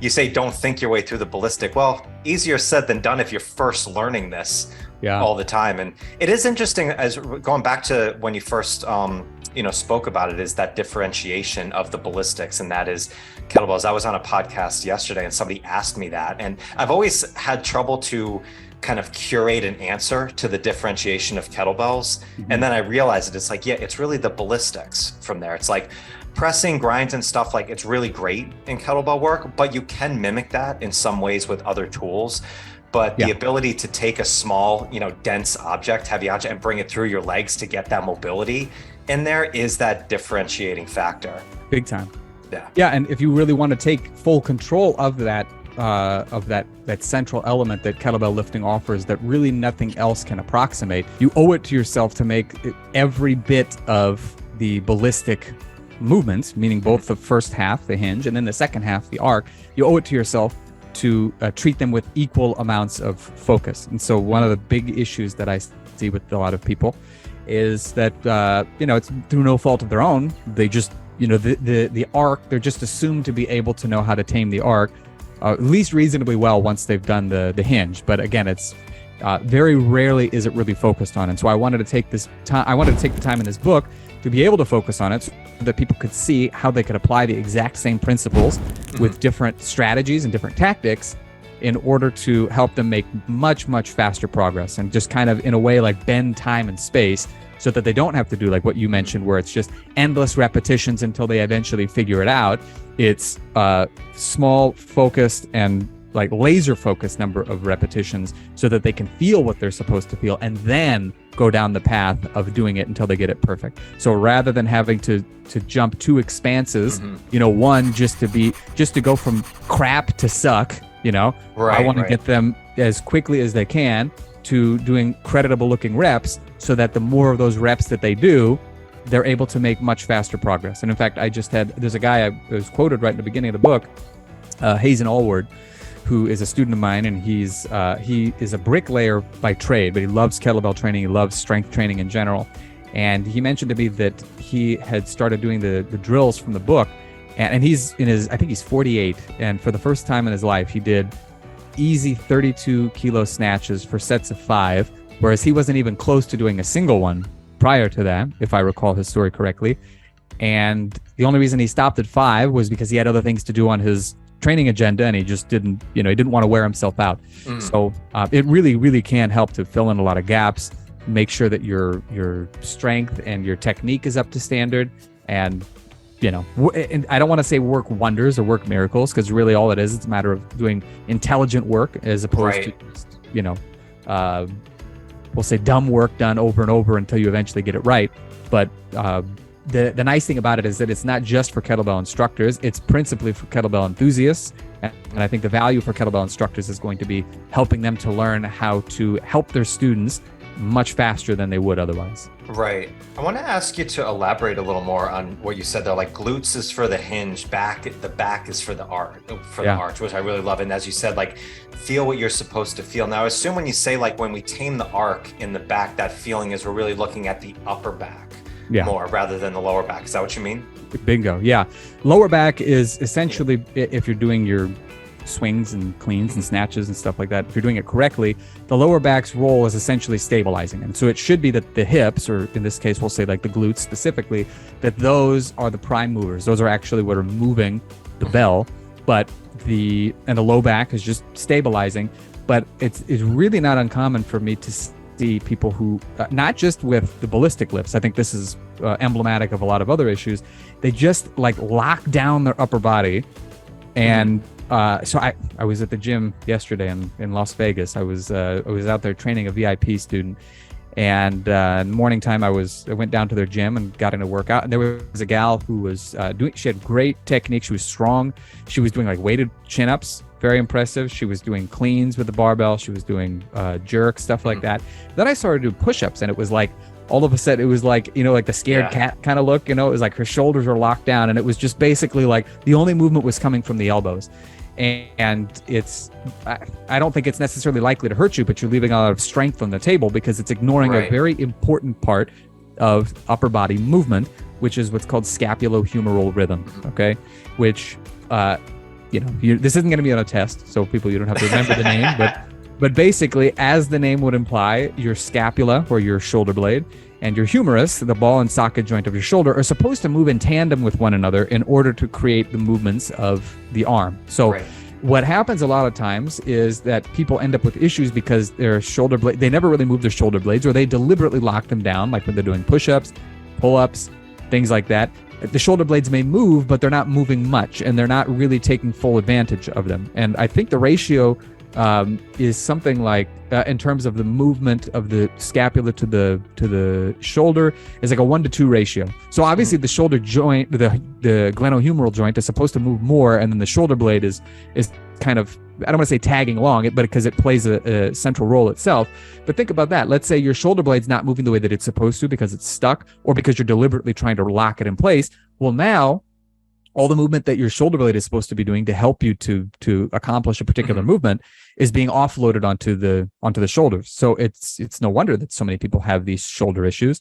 you say don't think your way through the ballistic. Well, easier said than done if you're first learning this Yeah. all the time. And it is interesting, as going back to when you first spoke about it, is that differentiation of the ballistics, and that is kettlebells. I was on a podcast yesterday and somebody asked me that, and I've always had trouble to kind of curate an answer to the differentiation of kettlebells. And then I realized it's like, yeah, it's really the ballistics from there. It's like pressing, grinds and stuff, like it's really great in kettlebell work, but you can mimic that in some ways with other tools. But the ability to take a small, dense object, heavy object, and bring it through your legs to get that mobility in there is that differentiating factor. Big time. Yeah. Yeah, and if you really want to take full control of that central element that kettlebell lifting offers, that really nothing else can approximate, you owe it to yourself to make every bit of the ballistic movements, meaning both the first half, the hinge, and then the second half, the arc. You owe it to yourself to treat them with equal amounts of focus. And so one of the big issues that I see with a lot of people is that it's through no fault of their own. They just the arc, they're just assumed to be able to know how to tame the arc at least reasonably well once they've done the hinge. But again, it's very rarely is it really focused on. And so I wanted to take the time in this book to be able to focus on it so that people could see how they could apply the exact same principles with different strategies and different tactics in order to help them make much, much faster progress, and just kind of in a way like bend time and space so that they don't have to do like what you mentioned, where it's just endless repetitions until they eventually figure it out. It's small, focused, and like laser focused number of repetitions so that they can feel what they're supposed to feel and then go down the path of doing it until they get it perfect. So rather than having to jump two expanses, one just to go from crap to suck, I want to get them as quickly as they can to doing creditable looking reps, so that the more of those reps that they do, they're able to make much faster progress. And in fact, there's a guy I was quoted right in the beginning of the book, Hazen Allward, who is a student of mine, and he is a bricklayer by trade, but he loves kettlebell training. He loves strength training in general. And he mentioned to me that he had started doing the drills from the book, and he's I think he's 48. And for the first time in his life, he did easy 32 kilo snatches for sets of 5, whereas he wasn't even close to doing a single one prior to that, if I recall his story correctly. And the only reason he stopped at 5 was because he had other things to do on his training agenda, and he just didn't want to wear himself out. So it really, really can help to fill in a lot of gaps, make sure that your strength and your technique is up to standard, and and I don't want to say work wonders or work miracles, because really all it is, it's a matter of doing intelligent work as opposed to just, we'll say dumb work done over and over until you eventually get it right. But the nice thing about it is that it's not just for kettlebell instructors, it's principally for kettlebell enthusiasts. And I think the value for kettlebell instructors is going to be helping them to learn how to help their students much faster than they would otherwise. Right. I want to ask you to elaborate a little more on what you said there. Like glutes is for the hinge, the back is for the arch, the arch, which I really love. And as you said, like feel what you're supposed to feel. Now, I assume when you say like when we tame the arc in the back, that feeling is we're really looking at the upper back more rather than the lower back. Is that what you mean? Bingo. Yeah. Lower back is essentially, if you're doing your swings and cleans and snatches and stuff like that, if you're doing it correctly, the lower back's role is essentially stabilizing. And so it should be that the hips, or in this case, we'll say like the glutes specifically, that those are the prime movers. Those are actually what are moving the bell, but the low back is just stabilizing. But it's really not uncommon for me to see people who, not just with the ballistic lifts, I think this is emblematic of a lot of other issues, they just like lock down their upper body. And so I was at the gym yesterday in Las Vegas. I was out there training a VIP student, and in the morning time I went down to their gym and got in a workout, and there was a gal who was she had great technique. She was strong. She was doing like weighted chin-ups, very impressive. She was doing cleans with the barbell. She was doing jerks, stuff like that. Then I started to do push-ups, and it was like all of a sudden it was like, like the scared cat kind of look, it was like her shoulders were locked down, and it was just basically like the only movement was coming from the elbows. And I don't think it's necessarily likely to hurt you, but you're leaving a lot of strength on the table because it's ignoring a very important part of upper body movement, which is what's called scapulohumeral rhythm, okay? Which this isn't going to be on a test, so people, you don't have to remember the name, but basically, as the name would imply, your scapula, or your shoulder blade, and your humerus, the ball and socket joint of your shoulder, are supposed to move in tandem with one another in order to create the movements of the arm. So what happens a lot of times is that people end up with issues because their shoulder blade, they never really move their shoulder blades, or they deliberately lock them down, like when they're doing push-ups, pull-ups, things like that. The shoulder blades may move, but they're not moving much, and they're not really taking full advantage of them. And I think the ratio is something like, in terms of the movement of the scapula to the shoulder, is like a 1-to-2 ratio. So obviously the shoulder joint, the glenohumeral joint, is supposed to move more, and then the shoulder blade is kind of, I don't want to say tagging along it, but because it plays a central role itself. But think about that. Let's say your shoulder blade's not moving the way that it's supposed to because it's stuck, or because you're deliberately trying to lock it in place. Well, now all the movement that your shoulder blade is supposed to be doing to help you to accomplish a particular movement is being offloaded onto the shoulders. So it's no wonder that so many people have these shoulder issues.